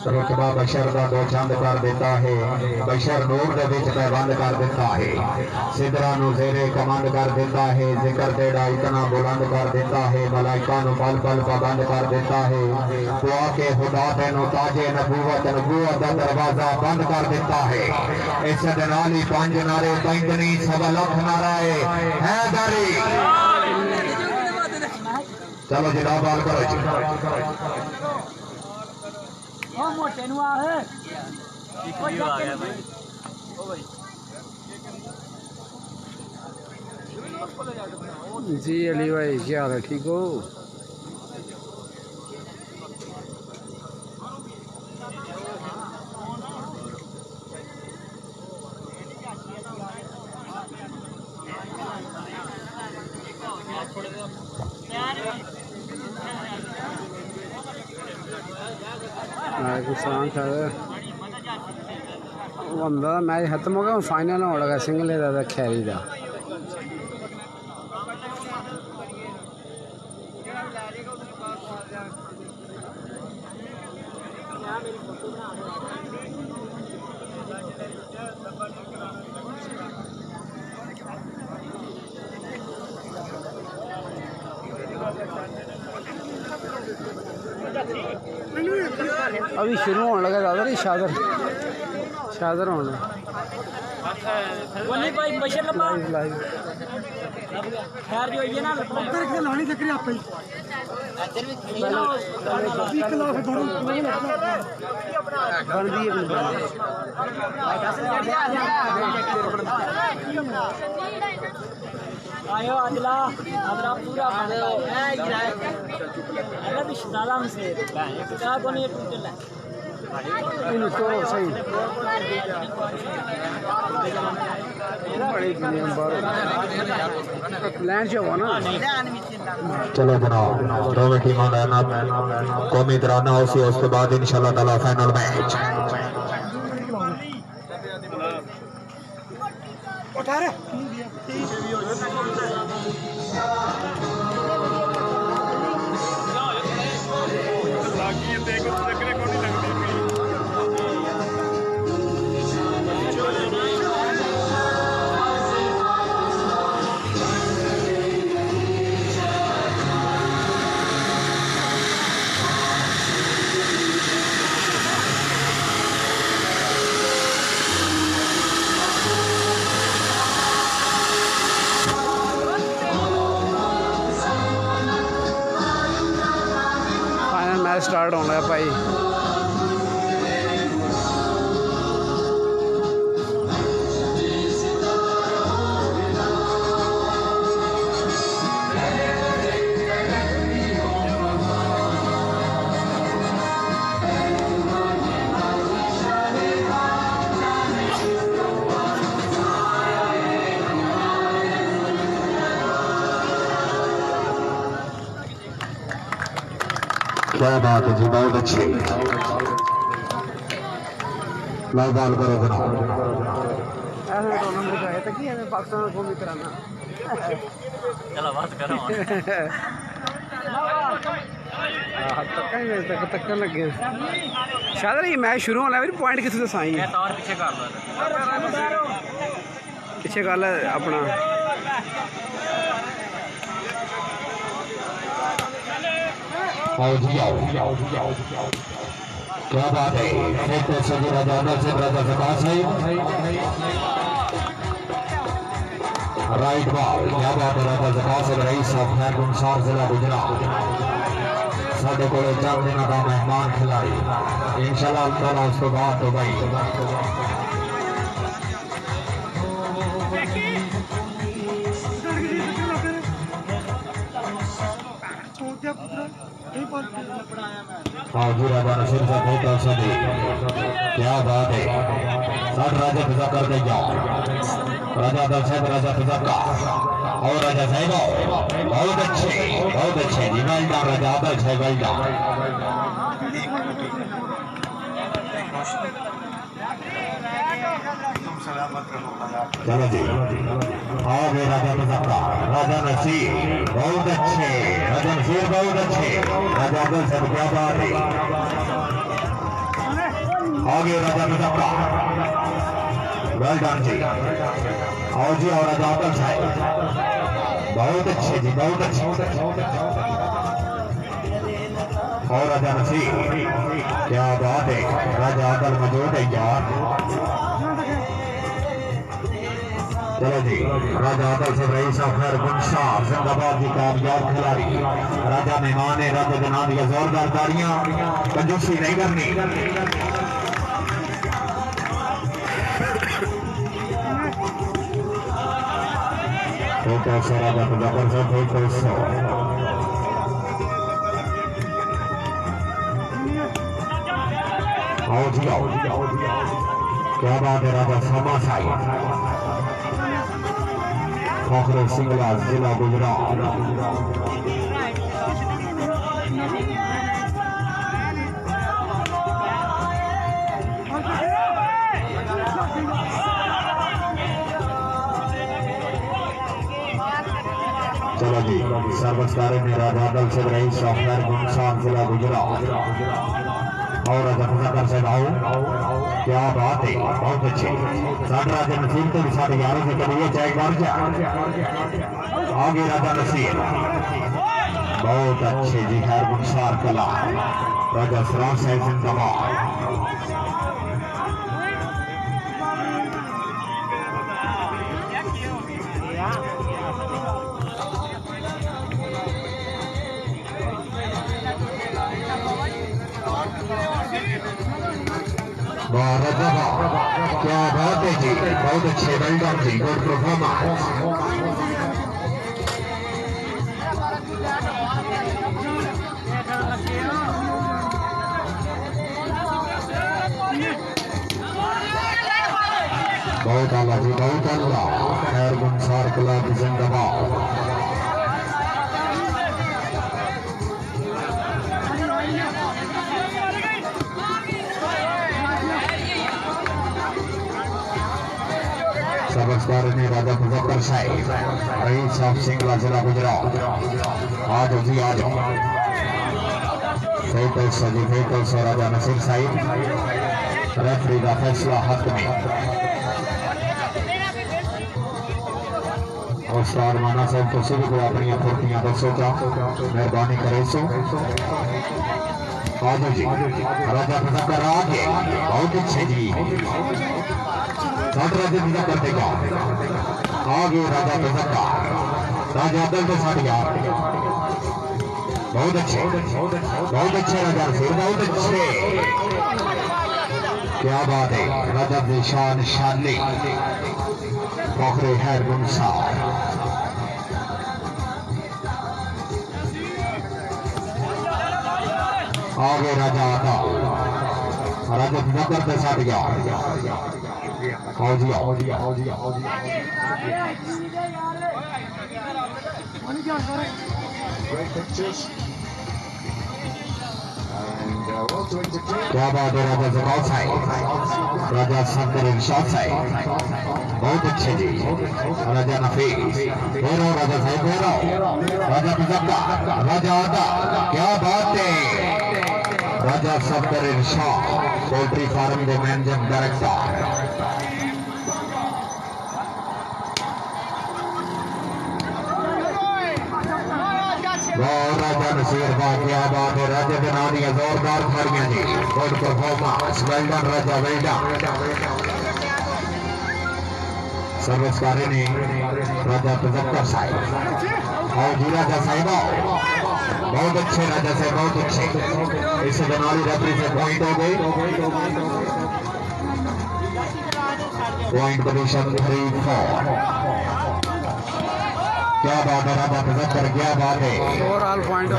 रुतबा बशर का दो चंद कर देता है, बशर नूर दे विच पैबंद कर देता है, सिदरा नु ज़ेरे कमंद कर देता है, जिक्र तेरा इतना बुलंद कर देता है, मलाइका नु पल पल पाबंद कर देता है, दुआ के खुदा तेनों ताजे नबूवत नबूवत का दरवाजा बंद कर देता है। इस नाली पंज नारे पैंतनी सवा लख नाराए हैदरी। चलो जी बाल करो जी अली भाई, क्या हाल है? ठीक हो? बंदा मैच खत्म हो गया, फाइनल होने लगा सिंगले का खैरी का। अभी शुरू होने लगा दादा रे, शादर शादर होना खैर जो ये ना लानी चक्री आप ही आयो अदला अदला पूरा भी साला से क्या को नहीं टूटला इन तो सही लैंड से हुआ ना। चलो जनाब दोनों टीमों का कौमी तराना उसी उसके बाद इंशाल्लाह ताला फाइनल मैच। मैच स्टार्ट होना है भाई। क्या बात है जी, बहुत अच्छी लाल बाल करो जनाब। टूर्नामेंट है तक ही पाकिस्तान को भी कराना। चलो बात करो तक लगे शायद ये मैच शुरू होना है। पॉइंट किसी साई पीछे कर लो, पीछे गल अपना आओ जी आओ क्या बात है। फोटो से राजा से राजा प्रकाश है राइट बॉल। क्या बात है। राजा प्रकाश रईस ऑफ खैरगुनसार जिला गुजरात साढ़े को 4 दिन का मेहमान खिलाड़ी इंशाल्लाह ताला उसके बाद तो भाई जी राजा नसीर से बहुत सदी। क्या बात है। साठ राजा पिता कर दे जाओ राजा दल साहब राजा पिता का और राजा साहब बहुत अच्छे जी वेल राजा आदर है वेल चलो जी आओ गए राजा पिता राजा नसीर बहुत अच्छे राजा नसीर बहुत अच्छे राजा आदर साहब क्या बात है। आगे राजा मुजफ्फर, वेल डन जी। आओ जी और राजा अकल साहब, बहुत अच्छे जी, बहुत अच्छे। और राजा नसीर, क्या बात है, राजा अकल मौजूद है यार। चलो जी, राजा अकल से रईस अफर गुंशा जिंदाबाद जी, कामयाब खिलाड़ी। राजा मेहमान है, राजा बना दिया जोरदार तालियां, कंजूसी नहीं करनी। राजा मुजफ्फर से आओ जी, आओ क्या बात है, राजा शर्मा साई, फखरे सिंगला जिला गुजरात। चलो जी, सर्वस्कारी में राजा दल से रही सॉफ्टवेयर गुमशान जिला गुजरात। और राजा मुजफ्फर से आओ, क्या बात है, बहुत अच्छे। साढ़े राजा नसीर तो साढ़े 11 से करिए चाहे बार जा। आगे राजा नसीर, बहुत अच्छे जी, खैर गुमशार कला। राजा सराफ साहब जिंदाबाद। क्या बात है जी, बहुत अच्छे, वेल डन जी, गुड परफॉर्मेंस। बहुत आला जी, बहुत आला। खैर गुंसार क्लब जिंदाबाद। सबस्कार ने राजा मुजफ्फर साहिब, रईस ऑफ सिंगला जिला गुजरात। आज जी आज फेकल से राजा नसीर साहिब, रेफरी का फैसला हक में। उस्ताद माना साहब तो शुरू को अपनी फुर्तियां दसो चा, मेहरबानी करे सो। आज जी राजा मुजफ्फर आगे, बहुत अच्छे जी, राजा मुजफ्फर देगा आगे। राजा मुजफ्फर, राजा दल के साथ यार, बहुत अच्छे, बहुत अच्छे राजा नसीर, बहुत अच्छे, क्या बात है। राजा निशान शाली, फखरे हैर गुंसार। आगे राजा आता, राजा मुजफ्फर के साथ यार। आओ जी, आओ जी, आओ जी, आओ जी। क्या बात है, राजा जमाल साहब, राजा शंकर इरशाद साहब, बहुत अच्छे जी। राजा नफीस, राजा साहब, राजा मुजफ्फर, राजा आदा, क्या बात है। राजा शंकर इरशाद, पोल्ट्री फार्म के मैनेजिंग डायरेक्टर। राजा नसीर का क्या बात है, राजा बना दिया जोरदार खड़ियां जी, गुड परफॉर्मेंस, वेल डन राजा, वेल डन। सर्वस्कारी ने राजा मुजफ्फर साहिब, और जी राजा साहिब, बहुत अच्छे राजा साहब, बहुत अच्छे। इस बनाली रेफरी से पॉइंट हो गई, पॉइंट पोजीशन 3-4। क्या बात है राजा मुजफ्फर, क्या बात है। ओवरऑल पॉइंट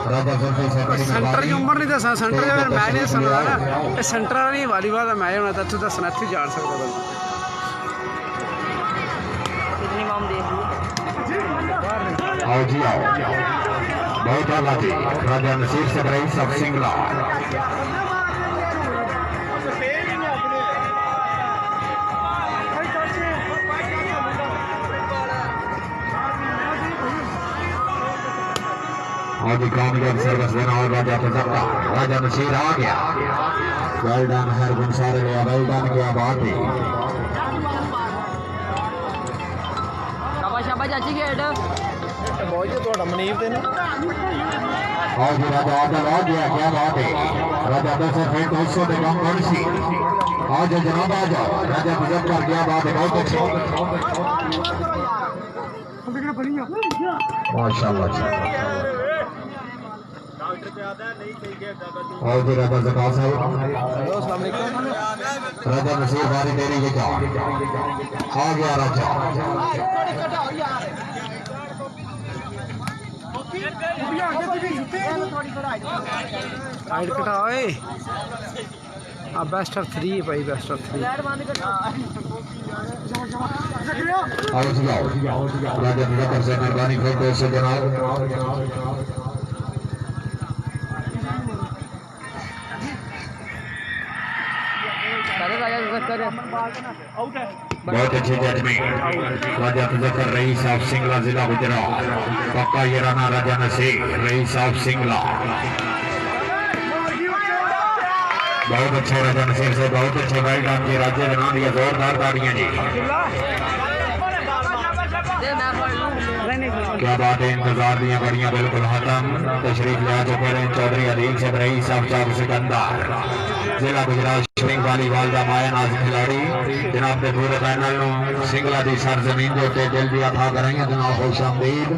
राजा सुल्फी से बड़ी सेंटर की उम्र नहीं दसा, सेंटर का फिर मैच नहीं सुनना ना, ये सेंटर नहीं वालीबाल का मैच होना था, तू दसना इत्थे जान सकदा बंदा। कितनी माम दे आओ जी, आओ, बहुत आला जी। राजा नसीर से रईस ऑफ सिंगला। और भी कामयाब सर्विस देना और राजा तजक्का राजा नसीर आ गया वेल डन हर गुंसार लिया वेल डन क्या बात है शाबाश शाबाश चाची गेट ਬਹੁਤ ਜੀ ਤੁਹਾਡਾ ਮਨੀਰ ਦੇ ਨੇ और भी राजा आदल आ गया क्या बात है राजा 200 फीट 200 के कम कौन सी आज जनाब आ जाओ राजा तजक्का क्या बात है बहुत अच्छी माशाल्लाह और भी राजा ज़का साहब राजा नसीर बारी तेरी ये क्या आ गया राजा साइड कटा ओए आ बेस्ट ऑफ 3 भाई बेस्ट ऑफ 3 आओ जी आओ राजा तजक्का से मेहरबानी फिर से जनाब बहुत अच्छे जजमेंट राजा तजक्कर रईस साहब सिंगला जिला गुजरात पक्का ये राना राजा नसीर रईस साहब सिंगला बहुत अच्छे राजा नसीर से बहुत अच्छे वेल डन जी राज्य बना दिया जोरदार तालियां जी क्या बात है इंतजार दिया बढ़िया बिल्कुल खत्म तशरीफ ले आ चुके हैं चौधरी अदील से रईस साहब चार सिकंदर जिला गुजरात शूटिंग वालीबाल का माया नाज खिलाड़ी जनाब के पूरे पैनल सिंगला की सरजमीन के उत्ते दिल दी अथा करेंगे जनाब खुश आमदीद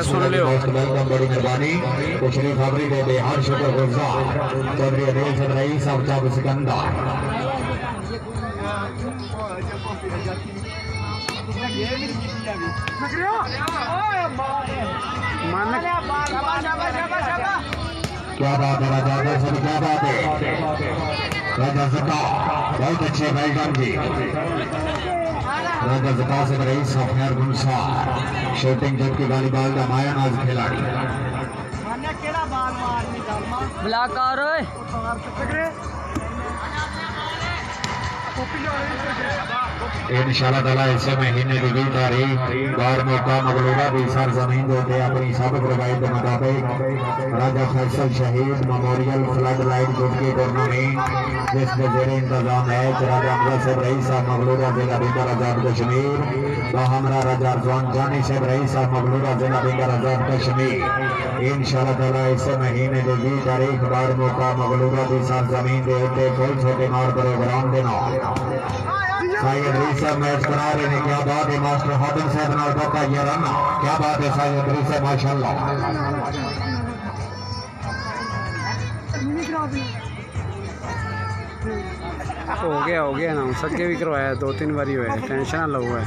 सुन लियो वेलकम बड़ी मेहरबानी तशरीफ खबरी दे दे हर शुक्रगुजार चौधरी अदील से रईस साहब चार सिकंदर क्या बात है राजा दर्शन क्या बात है राजा ज़का बहुत अच्छे वेल डन जी राजा ज़का से रईस खैर गुंसार शूटिंग जबकि वॉलीबॉल का माया नाज खिलाड़ी ब्लॉक कर इंशाअल्लाह ताला इस महीने की 20 तारीख बार मौका मगलूबा की सरजमीन होते अपनी सबक रवायत के मुताबिक राजा फैसल शहीद मेमोरियल फ्लड लाइट गुटकी टूर्नामेंट जिसके जेरे इंतजाम है राजा अमजद साहब रईस साहब मगलूबा जिला बिंदर आजाद कश्मीर बाहमरा राजा रजवान जानी साहब रईस साहब मगलूबा जिला बिंदर आजाद कश्मीर इंशाअल्लाह ताला इस महीने की 20 तारीख बार मौका मगलूबा की सरजमीन के उत्ते फुल छोटे मार प्रोग्राम देना साइद रीसा मैच करा रहे हैं क्या बात है मास्टर हादम साहब नाल पक्का ये रन क्या बात है साइद रीसा माशाल्लाह हो गया ना सके भी करवाया 2-3 बारी हुआ है टेंशन ना लो है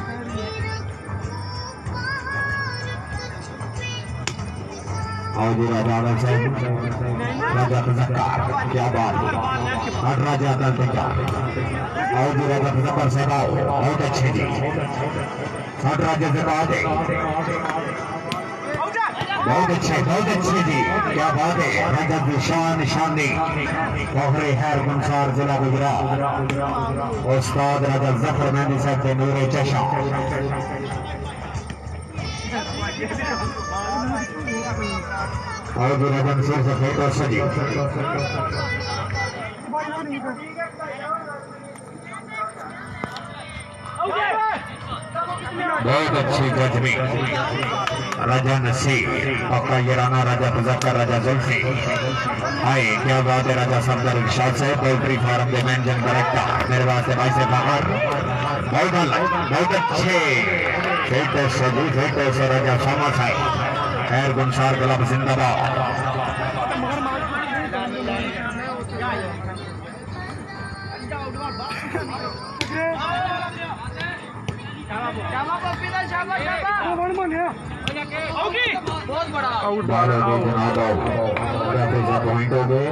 और जी राजा आदल साहब राजा तजक्कर क्या बात है हट राजा आदल पे क्या और जी राजा तजक्कर साहब बहुत अच्छे जी हट राजा से बात है बहुत अच्छे जी क्या बात है राजा की शान निशानी कोहरे हैर गुंसार जिला गुजरात उस्ताद राजा जफर मेहंदी साहब के नूरे चशा और भी राजा नसीर से फेंक और सजी बहुत अच्छी गजमी राजा नसीर पक्का ये राना राजा तजक्कर राजा जुल्फी आए क्या बात है राजा सफदर इरशाद से पोल्ट्री फार्म के मैनेजिंग डायरेक्टर मेरे वास्ते भाई से बाहर बहुत अच्छे फेंकते सजी फेंकते से राजा शामा साहब खैर गुंसार क्लब जिंदाबाद बहुत बड़ा आउट पॉइंट हो गए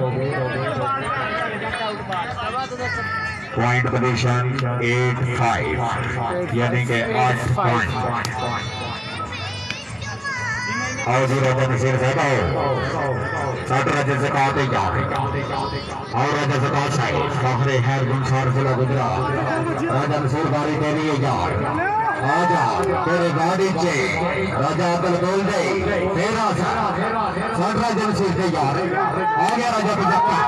पॉइंट पोजीशन 8-5 यानी कि 8 पॉइंट और जी राजा नसीर साहब साठ राजा से कहा थे क्या और राजा से कहा साहब फखरे हैर गुंसार जिला गुजरात राजा नसीर बारी दे रही है यार आजा तेरे गाड़ी चे राजा अकल बोल दे तेरा साडा जमशेद दे यार आ गया राजा पजप्पा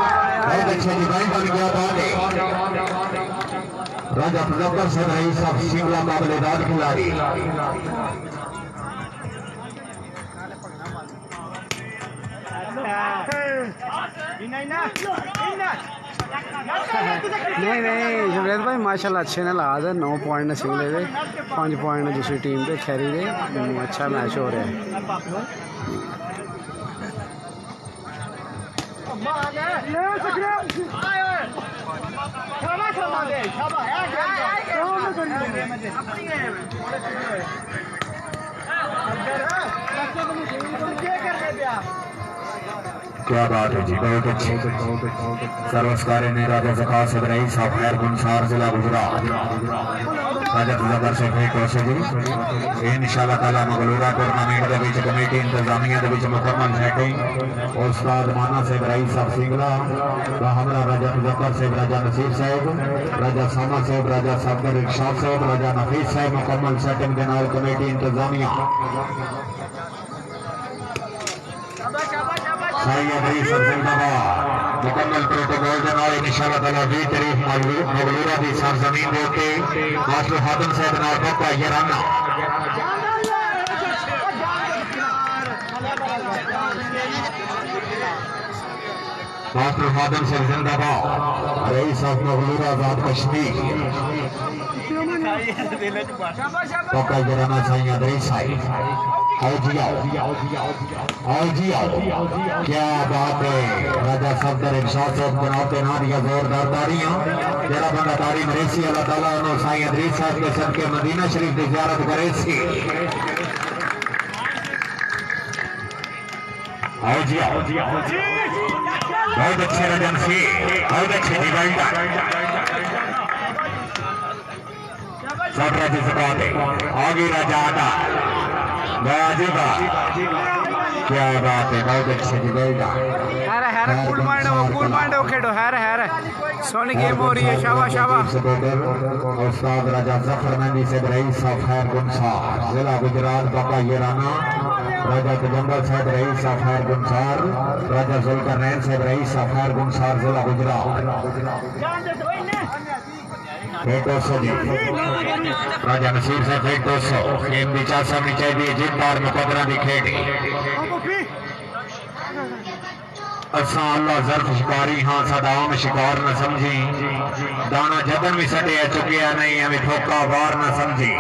बहुत अच्छे डिजाइन बन गया था राजा पजप्पा से रही सब शिमला काबिलेदार खिलाड़ी नहीं नहीं जुबैद भाई माशाल्लाह अच्छे ने लगा दे 9 पॉइंट ने सिंगले दे 5 पॉइंट ने दूसरी टीम पे खैरी दे अच्छा मैच हो रहा है क्या बात है जी बहुत अच्छे सर्वस्कारी ने राजा जकात से रही साफर गुनसार जिला गुजरात राजा जबर से भेंट हो सकी इंशाल्लाह ताला मगलूरा टूर्नामेंट के बीच कमेटी इंतजामिया के बीच मुकम्मल सेटिंग उस्ताद माना से रही सब सिंगला हमरा राजा जबर से राजा नसीर साहब राजा सामा साहब राजा साबर इरशाद साहब राजा नफीस साहब मुकम्मल सेटिंग के नाल कमेटी इंतजामिया मुकम्मल प्रोटोकॉल के नाल इंशाअल्लाह ताला 20 तारीख मगलूरा की सरजमीन के उत्ते मास्टर हादम साहब नाल पक्का याराना मास्टर हादम साहब जिंदाबाद रईस ऑफ मगलूरा आजाद कश्मीर पक्का याराना साईं अदरी साईं आओ जी आओ क्या बात है राजा सफदर इरशाद साहब जनाब के नाम दिया जोरदार तारियां जरा बंदा तारी मरेसी अल्लाह ताला उन्होंने साईं अदरीस साहब के सदके मदीना शरीफ की ज़ियारत करे सी आओ जी बहुत अच्छे रजन से बहुत अच्छे डिवाइडर सब राजा सकात आगे राजा आदा क्या बात है बहुत अच्छे कूल माइंड खेडो सोनी गेम हो रही है शाबाश शाबाश उस्ताद राजा जफर मेहंदी से रईस साफर गुनसार जिला गुजरात बाबा येराना राजा तजंबल साहब रईस साफर गुनसार राजा जुल्करनैन साहब रईस साफर गुनसार जिला गुजरात राजा नसीर साहब 200 गेम की चार सामने चाहिए जित बार मुकदरा की खेड असा अल्लाह जर्फ शिकारी हाँ सदाओं में शिकार न समझी दाना जबन भी सटे चुकिया नहीं हमें ठोका वार न समझी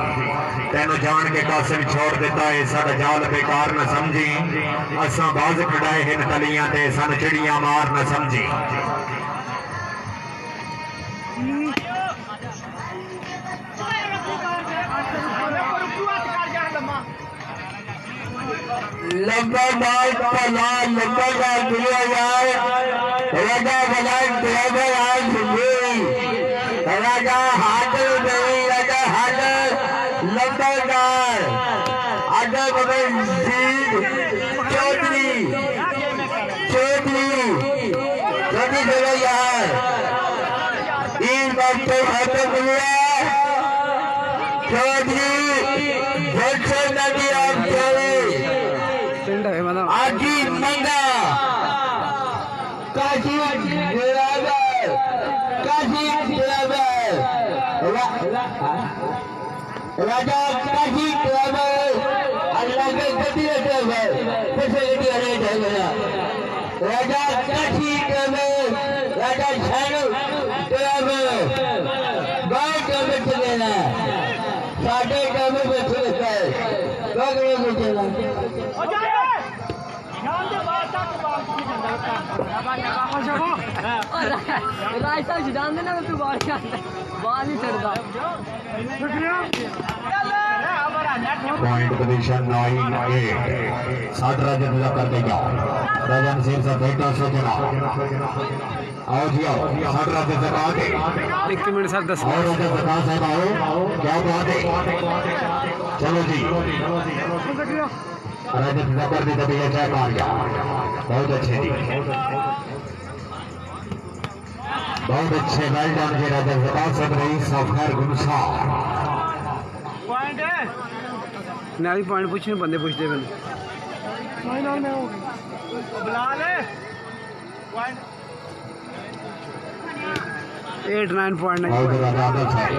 तेन जान के कासिम छोड़ देता है साडा जाल बेकार न समझी असा बाज खड़ाए हिन तलियां ते सन चिड़िया मार न समझी लंबा बाल पला लंबा बाल दिया जाए राजा बनाए ड्राइवर आज राजा हाथल नहीं राजा हाथल लंबा बाल आगे बढ़े चौधरी चलो यार इन बात को खत्म हुआ चौधरी नदी आप आजी मंगा काशी राजा काशी अल्लाह के गति राजा काशी राजा शानू बहुत चलेना साढ़े कम बच्चे लगता है डाल देना तू बाल नहीं चढ़ता पॉइंट पोजीशन 9-8 साठ राजा पूरा कर देगा राजा नसीर साहब 200 जना आओ जी आओ साठ राजा तक आगे 1 मिनट साथ 10 और राजा जकात साहब आओ क्या बात है चलो जी राजा जबर दी तभी अच्छा मार गया बहुत अच्छे जी बहुत अच्छे वेल डन जी राजा जकात साहब रईस साफर गुनसार नाली पॉइंट पूछे बंदे पूछते मैंने एट 9 पॉइंट राजा आदल साहब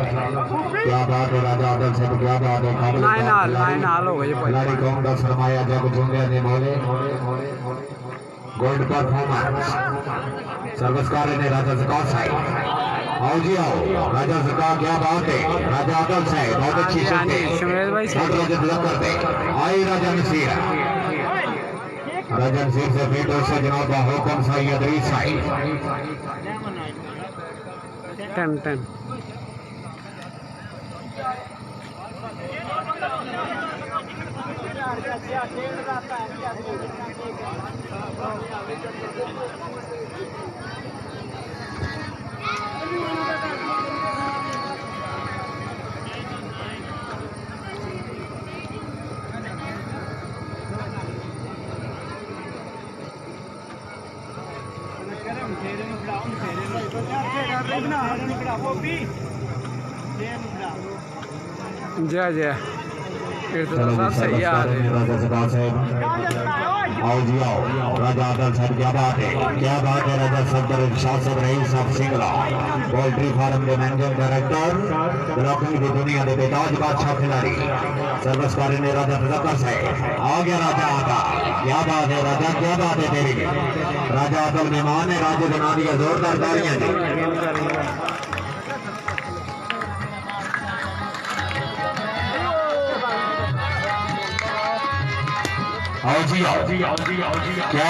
क्या बात है राजा आदल साहब क्या बात है नाइन हाल हो गए खिलाड़ी कौन का सरमाया जब झुंगे ने बोले गोल्ड परफॉर्मेंस सर्वस्कार ने राजा जका साहब आओ जी आओ राजा जका क्या बात है राजा आदल साहब बहुत अच्छी शमरेश भाई कर दे आई राजा नसीर से बेटो से जनाब का हुक्म साई अदरी साई 10 जय जय सही आ आओ जी आओ राजा आदल साहब क्या बात है राजा सदर शासक रईस साहब सिंगला पोल्ट्री फार्म के मैनेजिंग डायरेक्टर ब्लॉकिंग की दुनिया के बेताज बादशाह खिलाड़ी सर्वस्कारी ने राजा तजक्कर साहब आ गया राजा आका क्या बात है राजा क्या बात है तेरी राजा आदल मेहमान है राजे बना दिया जोरदार तालियां आओ जी आओ क्या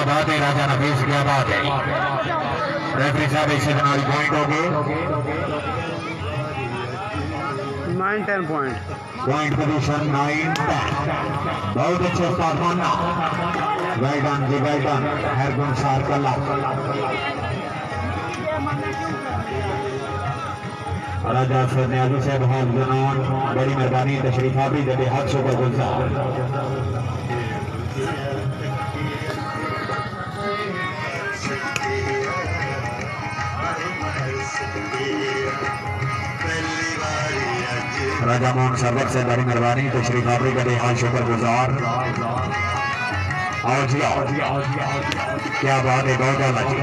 बात है राजा नफीस क्या बात है रेफरी साहब इससे जनाब पॉइंट हो गए 9-10 पॉइंट पोजीशन 9-10 बहुत अच्छे उस्ताद मानना वेल डन जी वेल डन हरगुन सार कल्ला राजा सर न्याजी साहब हाल जनान बड़ी मेहरबानी तशरीफ आबरी दे हाथ शुक्र गुजार राजा मोहन सरवर से बड़ी मेहरबानी तशरीफ आबरी दे हाथ शुक्र गुजार आओ जी आओ क्या बात है बहुत अच्छा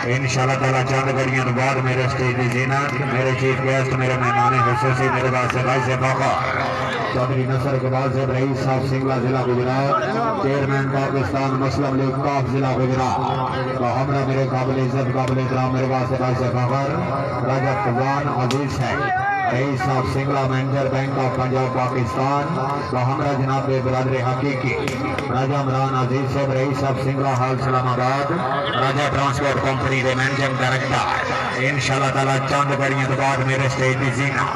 इंशाल्लाह ताला चंद घड़ियों के बाद मेरे स्टेज की जीनत मेरे चीफ गेस्ट मेरे मेहमान खुसूसी मेरे वास्ते भाई से मौका चौधरी नसर इकबाल साहब रईस साहब सिंगला जिला गुजरात चेयरमैन पाकिस्तान मुस्लिम लीग काफ जिला गुजरात हमरा मेरे काबिल इज्जत काबिल इकराम मेरे वास्ते भाई से फखर राजा फजान अजीज है रईस साहब Singla manager bank of Punjab Pakistan हमरा जनाब बरदर हकीकी राजा इमरान अजीज साहब रईस साहब सिंगला हाल सलामाबाद राजा ट्रांसपोर्ट कंपनी के मैनेजिंग डायरेक्टर इंशाल्लाह ताला चंद घड़ियों के बाद मेरे स्टेज की जीनत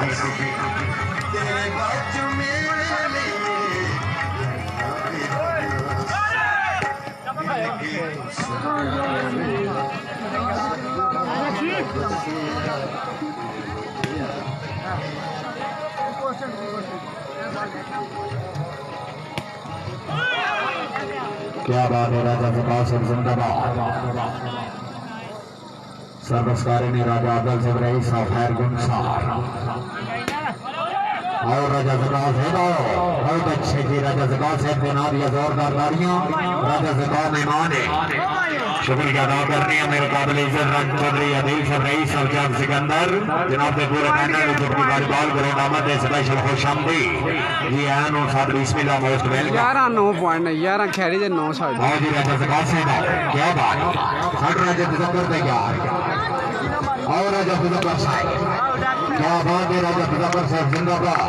क्या बात है राजा जकास जिंदाबाद सर्वस्कारी ने राजा आदल से रईस साहब खैर गुनसार और राजा जकास है बहुत अच्छे जी राजा जकास है बना दिया जोरदार तालियां राजा जकास मेहमान है शुक्रिया अदा करनी है मेरे काबिल इज्जत रंग चौधरी अदील साहब रईस साहब जाग सिकंदर जनाब के पूरे पैनल में चुटकी बारीबाल ग्राउंड आमद है स्पेशल खुशामदी जी आन और साथ बिस्मिल्लाह मोस्ट वेलकम 11 9 पॉइंट 11 खैरी दे 9 साइड हां जी राजा जकास है क्या बात साठ राजा तजक्कर तैयार और राजा तजक्कर साहब क्या बात है राजा तजक्कर साहब जिंदाबाद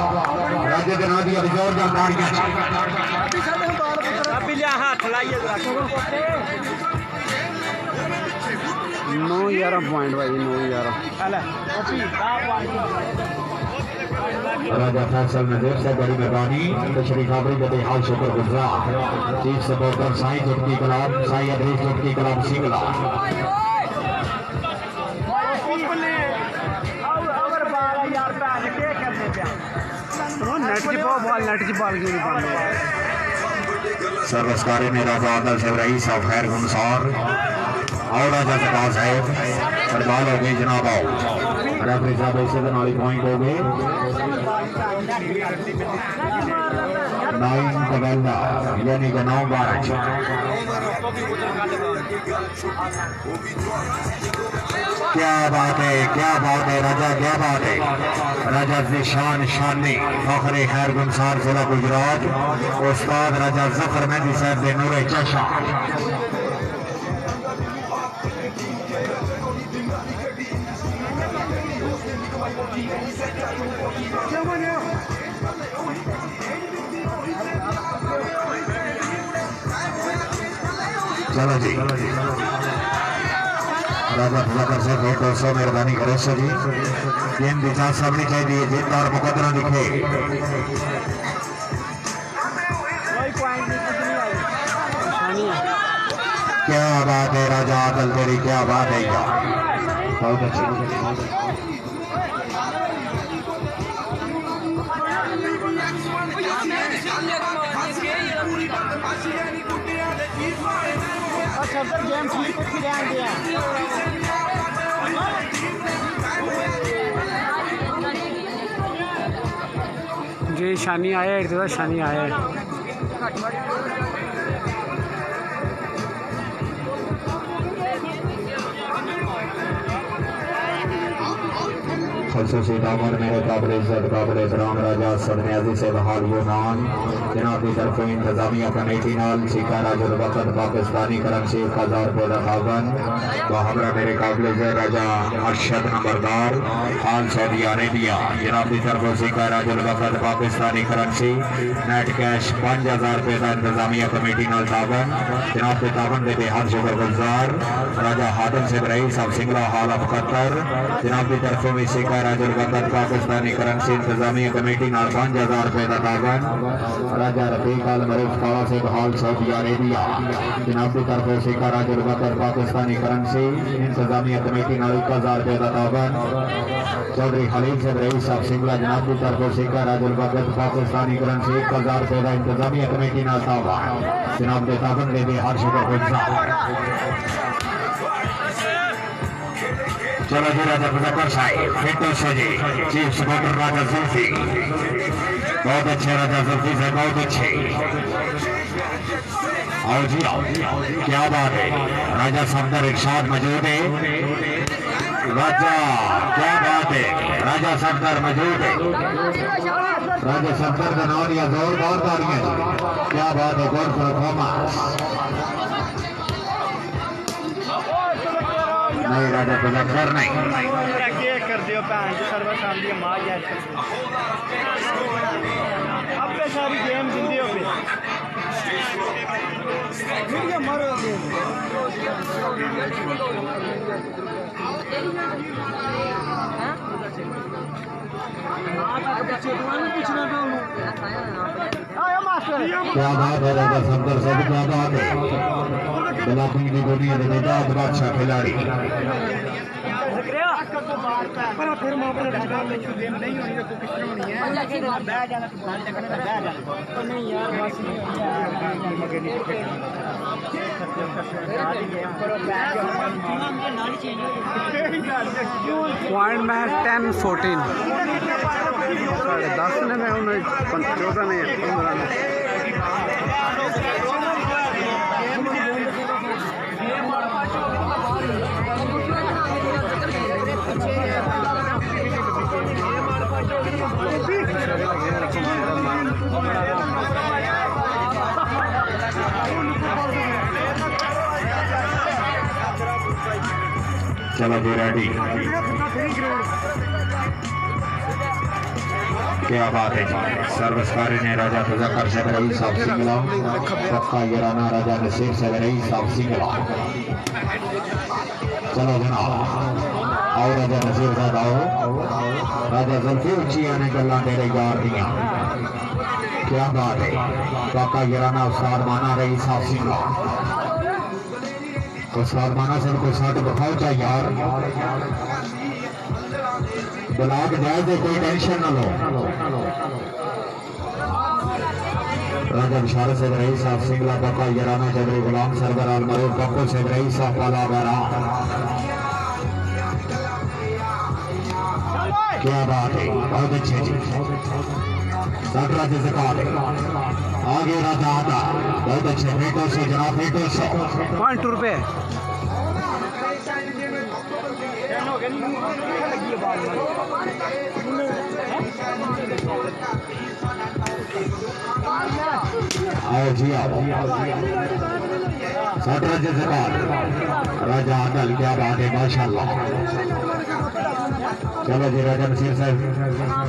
राजा के नाम दिया जोरदार तालियां अभी ले हाथ लाइए जरा 9-11 पॉइंट भाई 9-11 राजा फैसल नजीर से बड़ी मेहरबानी तशरीफ आबरी के हाल शुक्र गुजार चीफ सपोर्टर साई चुटकी कलाम साई अदरीस चुटकी कलाम सिंगला नेट की बॉल क्यों नहीं पाने सर्वस्कारी में राजा आदल साहब रईस साहब खैर गुनसार और राजा जकास साहब सरबाल हो गई जनाब आओ रेफरी साहब ऐसे नाली पॉइंट हो गए नाइन कबल्ला यानी कि 9-12। क्या बात है, क्या बात है राजा, क्या बात है राजा जिशान शानी फखरे खैर गुमसार जिला गुजरात उस्ताद राजा जफर मेहंदी साहब दे नूरे चशा। चलो जी राजा फजकर से बहुत 200 मेहरबानी करो सर जी। गेम की जांच सामने चाहिए, जीत और मुकदरा लिखे। क्या बात है राजा आदल तेरी, क्या बात है यार, बहुत अच्छी। अच्छा सर गेम ठीक है ध्यान दिया जी शानी आया इधर शानी आया खसूसी दामन मेरे काबिल इज्जत काबिल एहतराम राजा सदनियाजी से बहाल यूनान जनाब की तरफ इंतजामिया कमेटी नाल सिक्का राजुल वक़्त पाकिस्तानी करेंसी 1000 रुपये रखावन वहाबरा मेरे काबिल इज्जत राजा अरशद नंबरदार हाल सऊदी अरेबिया जनाब की तरफ सिक्का राजुल वक़्त पाकिस्तानी करेंसी नेट कैश 5000 रुपये का इंतजामिया कमेटी नाल तावन जनाब के तावन के बेहद शुक्रगुजार राजा हादम से रईस साहब सिंगला हाल ऑफ कतर जनाब की तरफ में सिक्का राजुल वक़्त पाकिस्तानी करेंसी इंतजामिया कमेटी नाल 5000 रुपये का तावन राजा रफीक आल मरीफ काला से बहाल सऊदी अरेबिया जनाब की तरफ सिक्का राजुल वक़्त पाकिस्तानी करेंसी इंतजामिया कमेटी नाल 1000 रुपये का तावन चौधरी खलील से रईस साहब सिंगला जनाब की तरफ सिक्का राजुल वक़्त पाकिस्तानी करेंसी 1000 रुपये का इंतजामिया कमेटी नाल तावन जनाब के तावन के हर शुक्रगुजार। चलो जी राजा मुजफ्फर साहिब फिटनेस जी चीफ सपोर्टर राजा जुल्फी बहुत अच्छे राजा जुल्फी से बहुत अच्छे। आओ जी आओ, क्या बात है राजा सफदर इरशाद मौजूद है राजा, क्या बात है राजा सफदर मौजूद है राजा सफदर का नाम या जोरदार तालियां, क्या बात है गौर परफॉर्मेंस। नहीं राजा मुजफ्फर नहीं कर दियो सर्वर सामने मार अब पे सारी गेम जिंदगी हो गई मारो क्या बात है राजा सफदर से भी क्या बात है गुलाबी की दुनिया में निजात बादशाह खिलाड़ी पर फिर मौके गेम नहीं होनी तो किस तरह होनी है बैठ जाना तो बाहर देखने का बैठ जाना तो नहीं यार बस पॉइंट में 10-14 10 ने मैं उन्हें 14 ने 15 ने चलो जी रेडी, क्या बात है जी सर्वस्कारी ने राजा तजक्कर से रईस साहब सिंगला पक्का यराना राजा नसीर से रईस साहब सिंगला। चलो जनाब आओ राजा नसीर साहब आओ राजा जुल्फी उच्ची आने गल्ला तेरे यार दियां, क्या बात है पक्का यराना उस्ताद माना रईस साहब सिंगला उस्ताद माना से कोई साथ बखाओ चाहिए यार ब्लाक जाए तो कोई टेंशन ना लो। राजा बिशारत से रईस साहब सिंगला पक्का यराना चौधरी गुलाम सरवर आल मरूफ पप्पू से रईस साहब काला बैरा, क्या बात है, बहुत अच्छे जी। सटराज ज़कात आगे राजा आता, बहुत अच्छे। फेटो से जनाब, फेटो से ₹2 आओ जी आओ। सटराज ज़कात राजा आदल, क्या बात है, माशाल्लाह। चलो जी राजा नसीर साहब,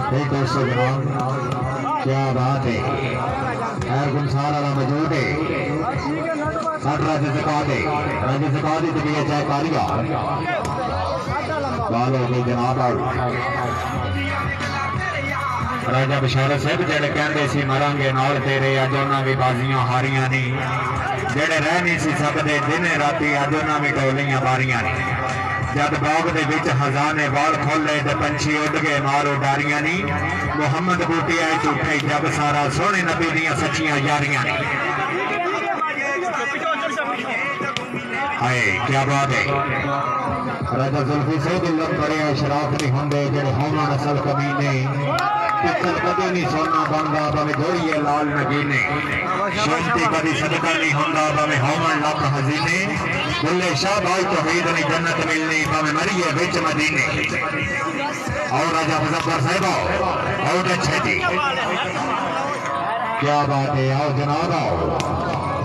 फेटो से जनाब, क्या बात है। खैर गुलसार वाला मौजूद है। सटराज ज़कात है, राजा ज़कात ही तबीयत चाहे कारिया बाल हो गई जनाब। राजा बशारत साहब जेड़े कहते सी मरांगे नाल तेरे, अज उन्हां भी बाजियां हारियां नहीं। जेड़े रह नहीं सी सकदे दिन राती, अज उन्हां भी टोलियां मारियां नहीं। जब बाग दे विच हजाने बाल खोले ते पंछी उड़ गए मारो डारियां नहीं। मुहम्मद बूटी आए झूठे जब सारा, सोहने नबी दियां सच्चियां यारियां नहीं। हाय क्या बात है। राजा जुल्फी से दिल बड़े शराफ नहीं होंगे जेड़े होवन असल कमीने। पित्तल कदे नहीं सोना बनदा भावे जोड़िए लाल नगीने। शांति कभी सदका नहीं होंदा भावे होवन लख हजीने। बुल्ले शाह भाई तौहीद नहीं जन्नत मिलनी भावे मरिए विच मदीने। और राजा मुजफ्फर साहब बहुत अच्छे जी, क्या बात है। आओ जनाब आओ,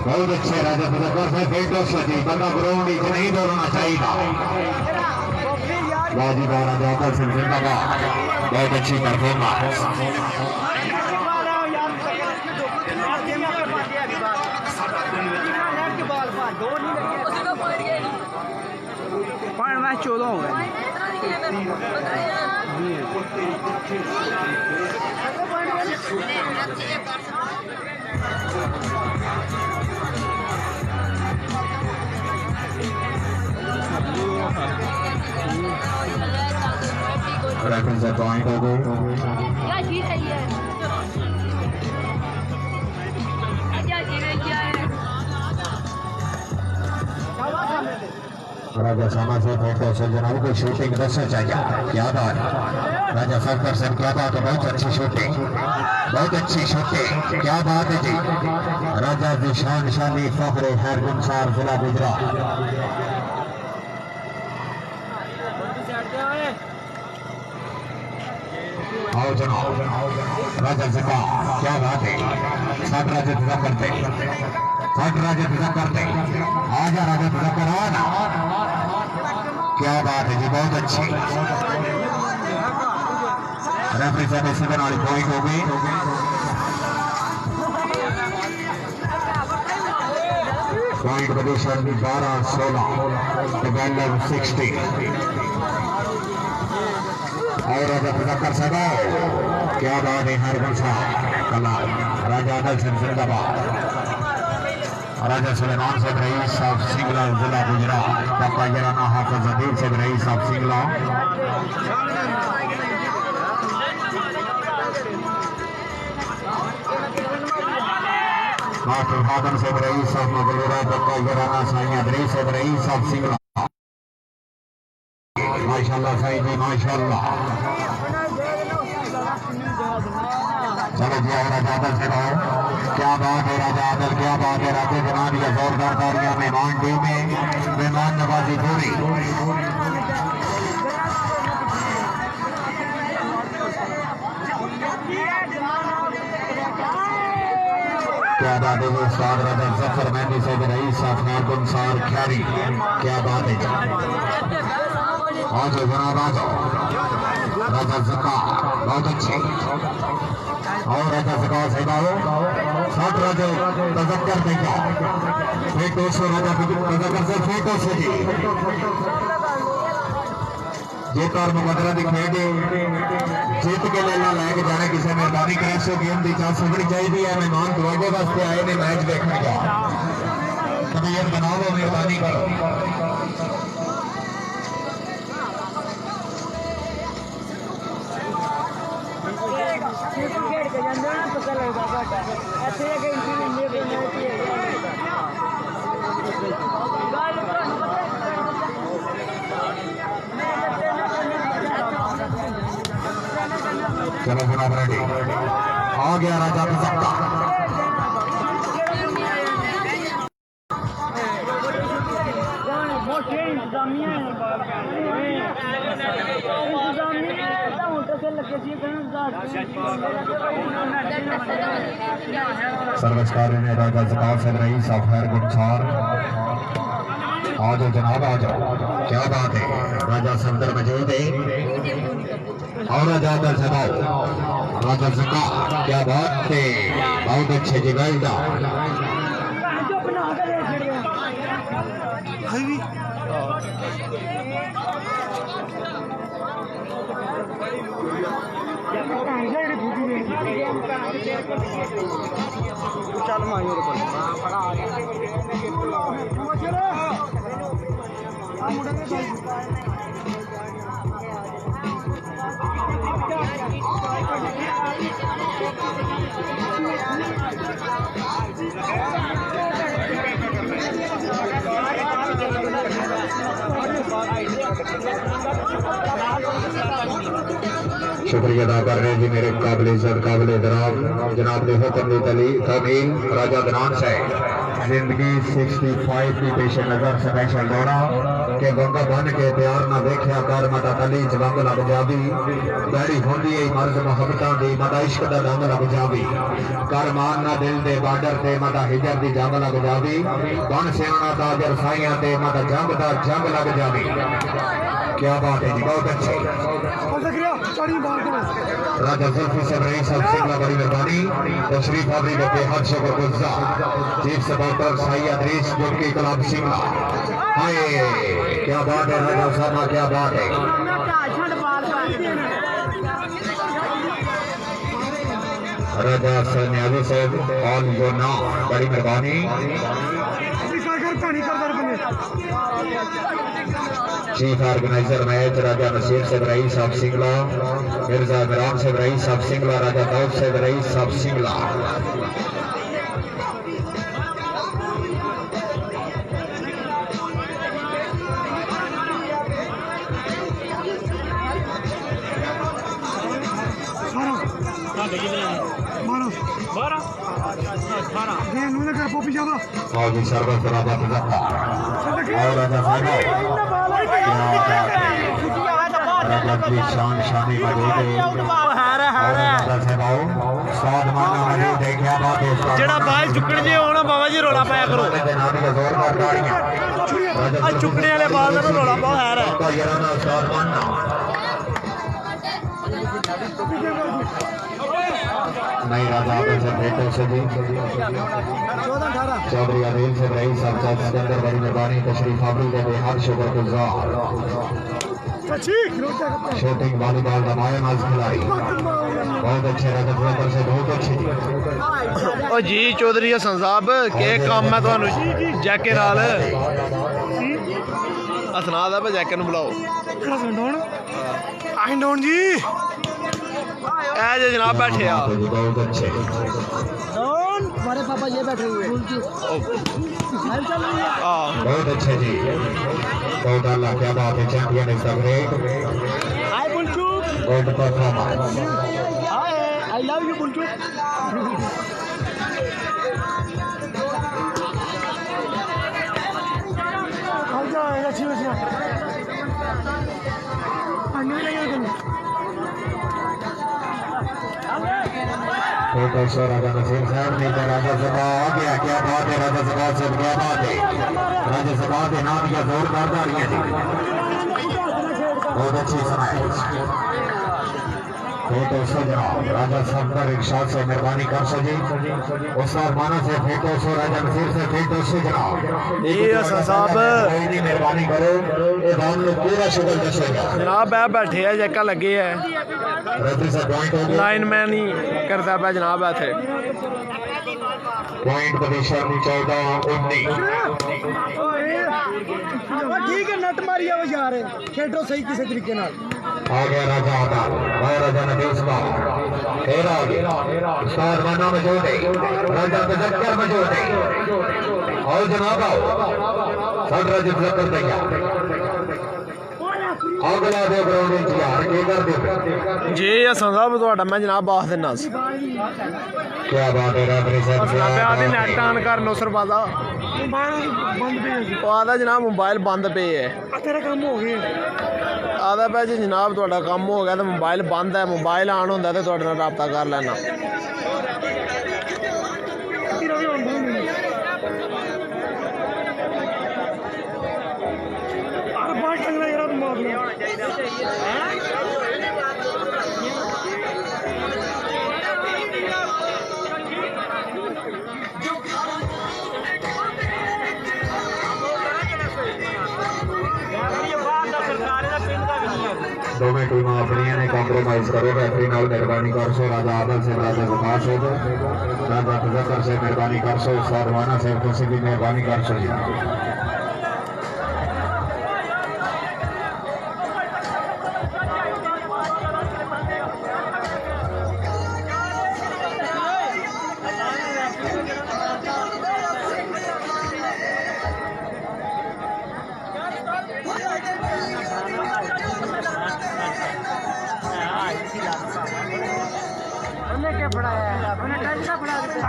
बहुत अच्छे राजा मुजफ्फर साहब। फेटो से जी, बंदा ग्राउंड नहीं दौड़ना चाहिए। बाजी बारा जाकर सिंह जिंदाबाद, बहुत अच्छी परफॉर्मेंस। पॉइंट मैच 14 हो गए। रेफरी से पॉइंट हो गए। राजा सामा से फेटो से जनाब को शूटिंग दसना चाहिए, क्या बात है। राजा सरकार साहब, क्या बात है, बहुत अच्छी शूटिंग, बहुत अच्छी शूटिंग, क्या बात है जी। राजा निशान शानी फखरे खैर गुलसार जिला गुजरात। आओ जनाब राजा ज़कात, क्या बात है। सटराज ज़कात करते, सटराज ज़कात करते, आजा राजा ज़कात आना, क्या बात है जी, बहुत अच्छी। रेफरी साहब इसी तरह वाली पॉइंट हो गई। Point position 12-16 develop 60। और राजा मुजफ्फर साहब, क्या बात है। हर गुलसा कला राजा आदल सिंह जिंदाबाद। राजा सुलेमान साहब रईस साहब सिंगला जिला गुजरात। पापा जराना हाफिज हबीब साहब रईस साहब सिंगला। मास्टर हादम साहब रईस साहब मगलूरा। पापा जराना साईं अदरीस साहब रईस साहब सिंगला। माशाल्लाह साईं जी, माशाल्लाह। चलो जी राजा आदल से आओ, क्या बात है राजा आदल, क्या बात है। राजा जनाब या जोरदार तालियां मेहमान टीम में, मेहमान नवाजी पूरी। क्या बात है उस्ताद राजा जफर मेहंदी साहब रईस साहब गुलसार खैरी, क्या बात है। आज जनाब आ जाओ। राजा ज़कात बहुत अच्छे। और राजा ज़कात से आओ। सटराज तजक्कर देगा, फेटो से राजा तजक्कर से फेटो से जी। जेकर मुकदरा की खेड जीत के मेला लैके जाना, किसी मेहरबानी करे सो गेम की चांस होनी चाहिए है। मेहमान दुआगे वास्ते आए ने मैच देखने का, तबीयत बनाओ, मेहरबानी करो। चलो जनाब रेडी आ गया राजा तजक्का सर्वस्कार ने राजा जकात से रही साफर गुलजार आ जाओ जनाब आ जाओ क्या बात है राजा सफदर मौजूद है और राजा दर सबाओ राजा जका क्या बात है बहुत अच्छे जगह चल मांगे शुक्रिया अदा कर रहे हैं जी मेरे काबिल इज्जत काबिल दराब जनाब ने हुक्म तमीम राजा दनान से जिंदगी 65 की पेश नजर स्पेशल दौरा के गंगा बन के प्यार ना देखा कर मता तली जंग लग जावी बैड़ी होंदी है मर्ज मोहब्बतां दी मता इश्क दा रंग लग जावी कर मान ना दिल दे बार्डर ते मता हिजर दी जंग लग जावी बन सियाणा ताजर साइयां ते मता जंग दा जंग लग जावी क्या बात है जी बहुत अच्छे राजा जुल्फी से रही साहब सिंगला बड़ी मेहरबानी तशरीफ आवरी के बेहद शुक्रगुजार चीफ सपोर्टर साई अदरीस जुटकी कलाम सिंगला हाय क्या बात है राजा साहब क्या बात है राजा सन्यासी साहब ऑल योर नाउ बड़ी मेहरबानी चीफ ऑर्गेनाइजर मैच राजा नसीर से रईस साहब सिंगला मिर्जा इमरान से रईस साहब सिंगला राजा दाऊद से रईस साहब सिंगला मौजी सरबत बराबर और राजा राजा की शान शानी मौजूद है जेड़ा बाल चुकने जे होना बाबा जी रोला पाया करो आ चुकने वाले बाल का रोला पाओ है नहीं राजा से बेटो से जी चौधरी अनिल से रही साहब सिकंदर बड़ी मेहरबानी तशरीफ आवरी के बेहद शुक्रगुजार शूटिंग वॉलीबॉल का मायानाज खिलाड़ी बहुत अच्छे रजत से बहुत अच्छी ओ जी चौधरी हसन साहब के काम है थानू जैके नाल हसना दा जैके नूं बुलाओ आहिंडोन जी ए जे जनाब बैठे आ बहुत अच्छे हमारे पापा ये बैठे हुए बहुत अच्छे जी बहुत अल्लाह क्या बात है champion is the great hi बुलचू good performance hi I love you बुलचू आ जा अच्छी राजा नसीर साहब ने तो राजा सभा आ गया क्या बात है राजा सभा से क्या बात है राजा सभा के नाम या जोरदार तालियां थी बहुत अच्छी समय फेटो सो जनाब राजा साहब का रिक्शा से मेहरबानी कर सो जी उस्ताद माना से फेटो सो राजा नसीर से फेटो सो जनाब ये हसन साहब मेहरबानी करो ये दाम ने पूरा शुक्र दसेगा जनाब है बैठे है जैका लगे है रफी से पॉइंट हो गया लाइन मैन ही करता पे जनाब है थे पॉइंट पोजीशन 14-19 ठीक है नट मारिया वो यार खेडो सही किसी तरीके नाल आ गया राजा आदाल और राजा नबीस बाग तेरा आ गया उस्ताद माना मौजूद है राजा तजक्कर मौजूद है और जनाब आओ सब राजा तजक्कर तैयार ਅਗਲਾ ਦੇ ਗਰਾਊਂਡ ਵਿੱਚ ਯਾਰ ਕੀ ਕਰਦੇ ਜੀ ਹਸਨ ਸਾਹਿਬ ਤੁਹਾਡਾ ਮੈਂ ਜਨਾਬ ਬਾਸ ਦਿੰਦਾ ਸੀ ਕੀ ਬਾਤ ਹੈ ਰੈਫਰੀ ਸਾਹਿਬ ਹਸਨਾ ਪਿਆ ਦੀ ਨੈਟ ਆਨ ਕਰ ਨੌਸਰ ਬਾਦਾ ਮੋਬਾਈਲ ਬੰਦ ਪਏ ਉਹ ਆਦਾ ਜਨਾਬ ਮੋਬਾਈਲ ਬੰਦ ਪਏ ਹੈ ਆ ਤੇਰਾ ਕੰਮ ਹੋ ਗਿਆ ਆਦਾ ਪਿਆ ਜੀ ਜਨਾਬ ਤੁਹਾਡਾ ਕੰਮ ਹੋ ਗਿਆ ਤੇ ਮੋਬਾਈਲ ਬੰਦ ਹੈ ਮੋਬਾਈਲ ਆਨ ਹੁੰਦਾ ਤੇ ਤੁਹਾਡੇ ਨਾਲ ਰਾਬਤਾ ਕਰ ਲੈਣਾ ਤੇਰਾ ਵੀ ਹੁੰਦਾ ਨਹੀਂ ਆ ਬਾਹਰ ਟੰਗਣਾ ਯਾਰ ਤੂੰ ਮਾਰ ਲਿਆ ਦੋਵੇਂ ਟੀਮਾਂ ਆਪਣੀਆਂ ਨੇ ਕੰਪਰੋਮਾਈਜ਼ ਕਰੋ ਰੈਫਰੀ ਨਾਲ ਮਿਹਰਬਾਨੀ ਕਰ ਸੋ ਰਾਜਾ ਆਦਲ ਸਿੰਘ ਰਾਜਾ ਵਿਕਾਸ ਸਿੰਘ ਰਾਜਾ ਤਜ਼ਕਰ ਸਿੰਘ ਮਿਹਰਬਾਨੀ ਕਰ ਸੋ ਸਰਵਾਨਾ ਸਿੰਘ ਤੁਸੀਂ ਵੀ ਮਿਹਰਬਾਨੀ ਕਰ ਸੋ ਜੀ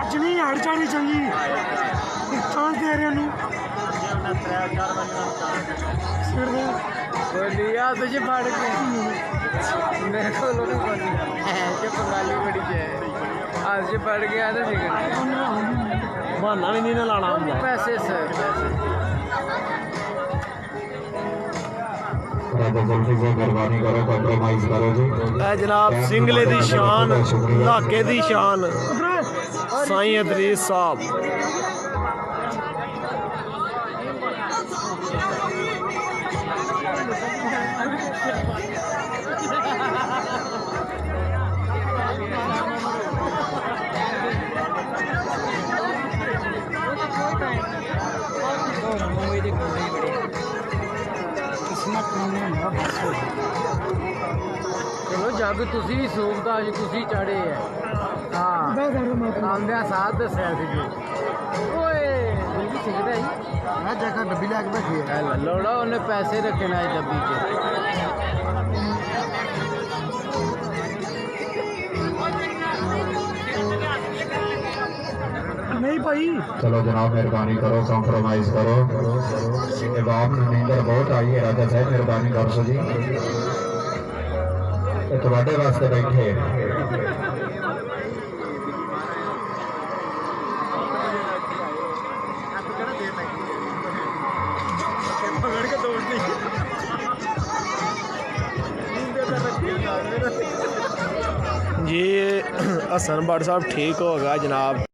ਅੱਜ ਨਹੀਂ ਹੜ ਚਾੜੀ ਚੰਗੀ ਚਾਂਸ ਦੇ ਰਹੇ ਨੂੰ ਸਿਰ ਦੇ बोलिया तुझे फाड़ के मेरे को लोग ऐसे बंगाली बड़ी है आज से पड़ गया ना ਬਹਾਨਾ ਵੀ ਨਹੀਂ ਨਾ ਲਾਣਾ ਹੁੰਦਾ पैसे सर ਰਾਜਾ ਜ਼ਲਫੀ ਸਿੰਘ ਮਿਹਰਬਾਨੀ ਕਰੋ ਕੰਪਰੋਮਾਈਜ਼ ਕਰੋ ਜੀ ਇਹ ਜਨਾਬ ਸਿੰਗਲੇ ਦੀ ਸ਼ਾਨ ਇਲਾਕੇ ਦੀ ਸ਼ਾਨ ਸਾਈਂ ਅਦਰੀਸ ਸਾਹਿਬ चलो जग तुसी भी सूखता जी तुसी चढ़े है हाँ आंदे साथ दसिया सी जी ओए बिल्कुल सिखदा ही ਮੈਂ ਜਗ੍ਹਾ ਡੱਬੀ ਲੈ ਕੇ ਬੈਠੀ ਹੈ लोड़ा उन्हें पैसे रखे ना डब्बी च ਨਹੀਂ ਭਾਈ ਚਲੋ ਜਨਾਬ ਮਿਹਰਬਾਨੀ ਕਰੋ ਕੰਪਰੋਮਾਈਜ਼ ਕਰੋ ਇਹ ਬਾਪ ਨੂੰ ਨੀਂਦਰ ਬਹੁਤ ਆਈ ਹੈ ਰਾਜਾ ਸਾਹਿਬ ਮਿਹਰਬਾਨੀ ਕਰ ਸੋ ਜੀ ਇਹ ਤੁਹਾਡੇ ਵਾਸਤੇ ਬੈਠੇ जी हसन भट्ट साहब ठीक हो गया जनाब